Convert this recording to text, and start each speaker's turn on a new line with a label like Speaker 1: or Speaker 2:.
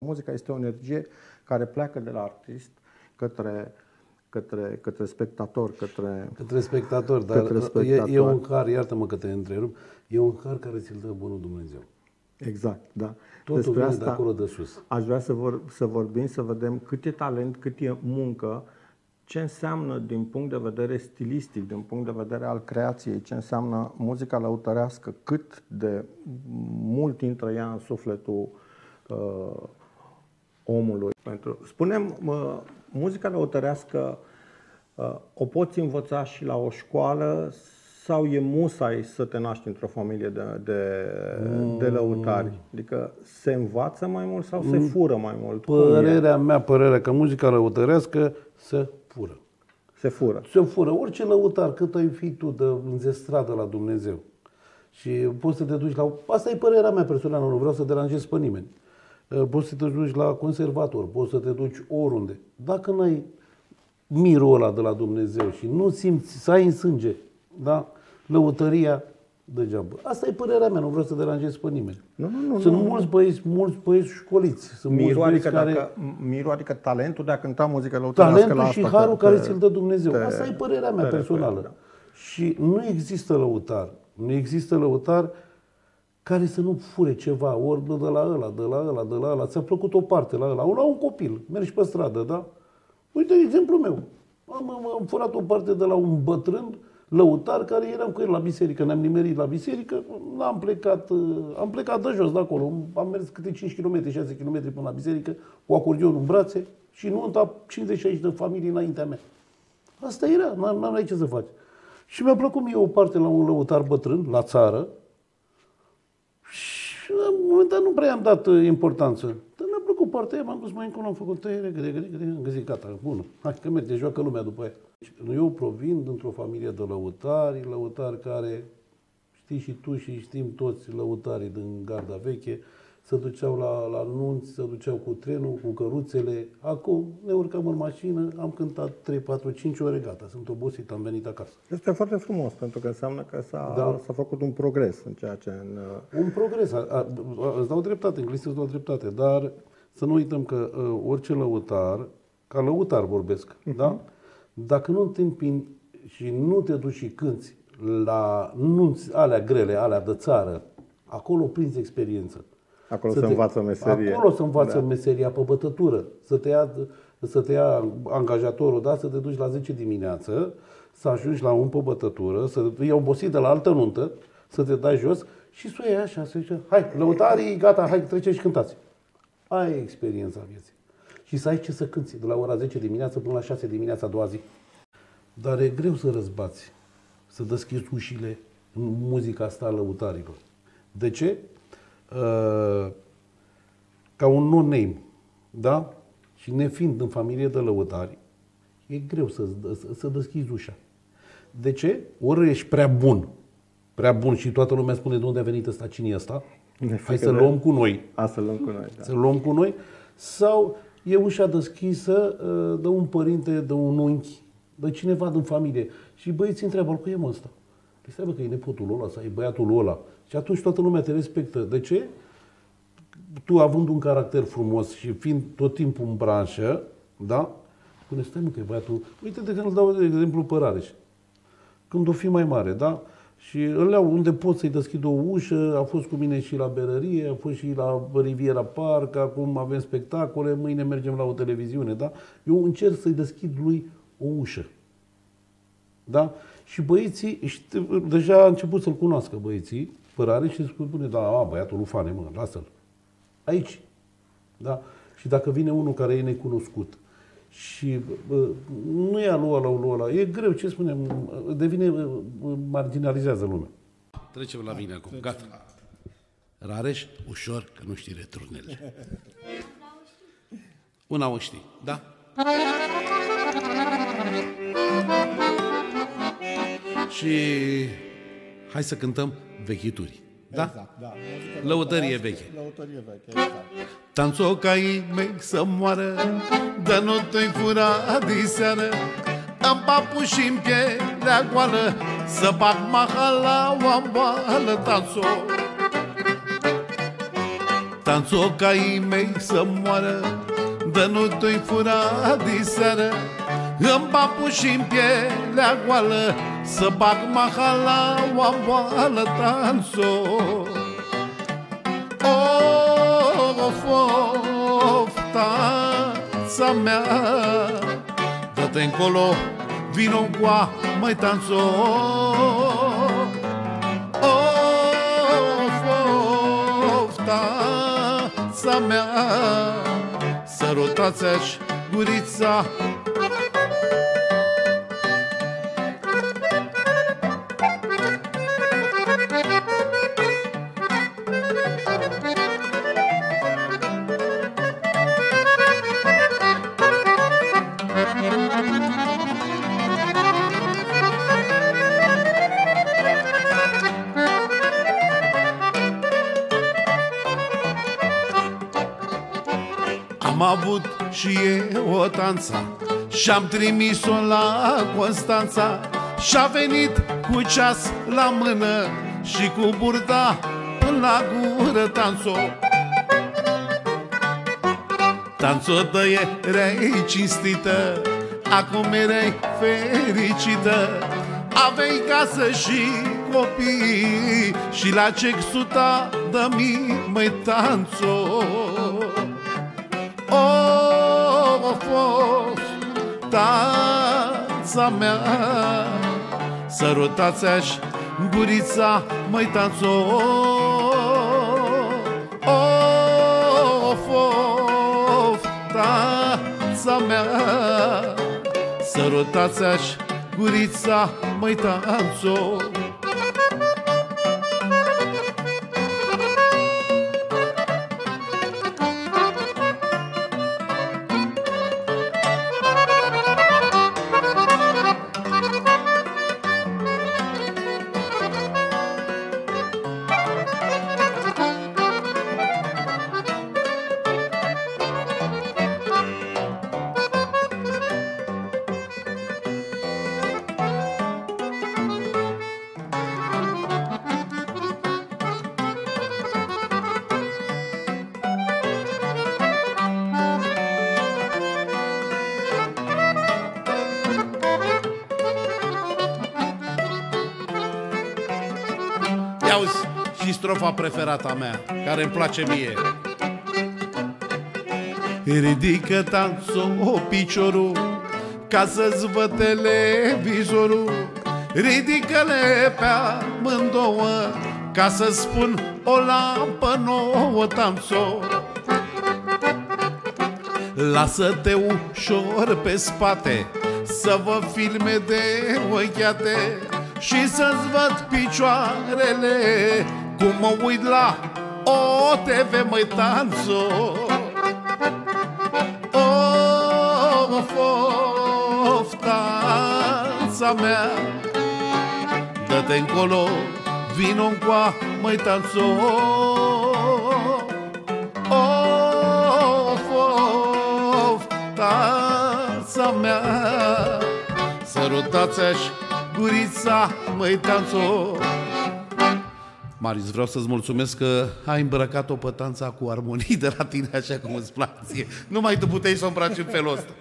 Speaker 1: Muzica este o energie care pleacă de la artist către spectator,
Speaker 2: către spectator, dar
Speaker 1: către spectator.
Speaker 2: E un har, iartă-mă că te întrerup, e un har care ți-l dă bunul Dumnezeu.
Speaker 1: Exact, da.
Speaker 2: Totul despre vine asta de acolo de sus.
Speaker 1: Aș vrea să vorbim, să vedem cât e talent, cât e muncă, ce înseamnă din punct de vedere stilistic, din punct de vedere al creației, ce înseamnă muzica lăutărească, cât de mult intră ea în sufletul omului. Spunem, muzica lăutărească o poți învăța și la o școală sau e musai să te naști într-o familie de lăutari? Adică se învață mai mult sau se fură mai mult?
Speaker 2: Părerea că muzica lăutărească se fură.
Speaker 1: Se fură.
Speaker 2: Se fură. Orice lăutar, cât ai fi tu de înzestrat la Dumnezeu. Și poți să te duci la... Asta e părerea mea personală, nu vreau să deranjez pe nimeni. Poți să te duci la conservator, poți să te duci oriunde. Dacă n-ai mirul ăla de la Dumnezeu și nu simți să ai în sânge, da? Lăutăria, degeaba. Asta e părerea mea, nu vreau să deranjez pe nimeni. Sunt mulți băieți școliți. Sunt
Speaker 1: mirul, adică talentul de a cânta muzică lăutărească.
Speaker 2: Talentul și harul care ți-l dă Dumnezeu. Asta e părerea mea personală. Da. Și nu există lăutar. Nu există lăutar care să nu fure ceva, ori de la ăla, de la ăla. Ți-a plăcut o parte la ăla. La un copil, mergi pe stradă, da? Uite, exemplul meu. Am furat o parte de la un bătrân lăutar care eram cu el la biserică. Ne-am nimerit la biserică, am plecat de jos de acolo. Am mers câte 5 km, 6 km până la biserică, cu acordionul în brațe și nunta 50-60 de familii înaintea mea. Asta era, n-am ce să faci. Și mi-a plăcut mie o parte la un lăutar bătrân, la țară, și la un moment dat nu prea am dat importanță. Dar mi-a plăcut partea aia, m-am dus mai încolo, am făcut tăiere, am găsit, gata, bună. Hai că merge, joacă lumea după aia. Eu provin dintr-o familie de lăutari care, știi și tu și știm toți lăutarii din garda veche, se duceau la nunți, se duceau cu trenul, cu căruțele. Acum ne urcăm în mașină, am cântat 3, 4, 5 ore, gata, sunt obosit, am venit acasă.
Speaker 1: Este foarte frumos, pentru că înseamnă că s-a făcut un progres în ceea ce...
Speaker 2: Un progres, îți dau dreptate, înglezii îți dau dreptate, dar să nu uităm că orice lăutar, ca lăutar vorbesc, da? Dacă nu te împini și nu te duci și cânti la nunți alea grele, alea de țară, acolo prinzi experiență.
Speaker 1: Acolo se învață meserie.
Speaker 2: Acolo se învață meseria pe bătătură. Să te ia angajatorul, da? Să te duci la 10 dimineață, să ajungi la un pe bătătură, să te iei obosit de la altă nuntă, să te dai jos și să o iei așa, să zice, hai, lăutarii, gata, hai, treceți și cântați. Aia e experiența vieții. Și să ai ce să cânti de la ora 10 dimineață până la 6 dimineața a doua zi. Dar e greu să răzbați, să deschizi ușile în muzica asta a lăutarilor. De ce? Ca un no-name, da? Și nefiind în familie de lăutari, e greu să deschizi ușa. De ce? Ori ești prea bun și toată lumea spune de unde a venit ăsta, cine e ăsta? Hai să luăm cu noi.
Speaker 1: Să luăm cu noi, da.
Speaker 2: Să luăm cu noi. Sau e ușa deschisă de un părinte, de un unchi, de cineva din familie. Și băieții întreabă, cu e mă ăsta? Păi stai bă, că e nepotul ăla sau e băiatul ăla. Și atunci toată lumea te respectă. De ce? Tu având un caracter frumos și fiind tot timpul în branșă, da? Spune, stai mă că e băiatul... Uite, de când îți dau de exemplu pe Rareș. Când o fi mai mare, da? Și îl iau unde pot să-i deschid o ușă, a fost cu mine și la berărie, a fost și la Riviera Park, acum avem spectacole, mâine mergem la o televiziune, da? Eu încerc să-i deschid lui o ușă. Da? Și băieții, deja a început să-l cunoască băieții, părare, și spune, da, băiatul lui Fane, mă, lasă-l. Aici. Da? Și dacă vine unul care e necunoscut și nu e lui ăla, e greu, ce spunem, marginalizează lumea. Trecem la mine acum, gata. Rareș, ușor, că nu știi returnele. Una o știi, da? Și hai să cântăm vechituri. Da?
Speaker 1: Exact, da.
Speaker 2: Lăutărie veche.
Speaker 1: Lăutărie veche, exact.
Speaker 2: Tanțocaii mei să moară, dar nu te-i fura diseară, în papuși în pielea goală, să bag mahala o amboală, tanțo. Tanțocaii mei să moară, dă nu tu-i fura diseară, în papuși-n pielea goală, să bag mahala o boală, tanțo. Of, of, tața mea, dă-te încolo, vino încoa, măi tanțo. Of, of, tața mea, sărutați-aș gurița. Am avut și eu o tanța și-am trimis-o la Constanța, și-a venit cu ceas la mână și cu burda la gură, tanțo. Tanțo, dă-i, erai cinstită, acum erai fericită, aveai casă și copii și la ce suta de mii, măi tanțo. Of, of, tața mea, sărutați-aș gurița, măi tanțo. Of, of, tața mea, sărutați-aș gurița, măi tanțo. Ia-uzi și strofa preferata mea, care îmi place mie. Ridică, tanțo, piciorul, ca să-ți văd televizorul. Ridică-le pe amândouă, ca să spun o lampă nouă, tanțo. Lasă-te ușor pe spate, să văd filme de ochiate și să-ți văd picioarele, cum mă uit la OTV, măi tanțo. Of, of, tața mea, dă-te încolo, vino încoa, măi tanțo. Of, of, tața mea, sărutați-aș gurița, măi tanțo. Marius, vreau să-ți mulțumesc că ai îmbrăcat-o pe tanța cu armonii de la tine, așa cum îți place. Numai tu puteai să o îmbraci în felul ăsta.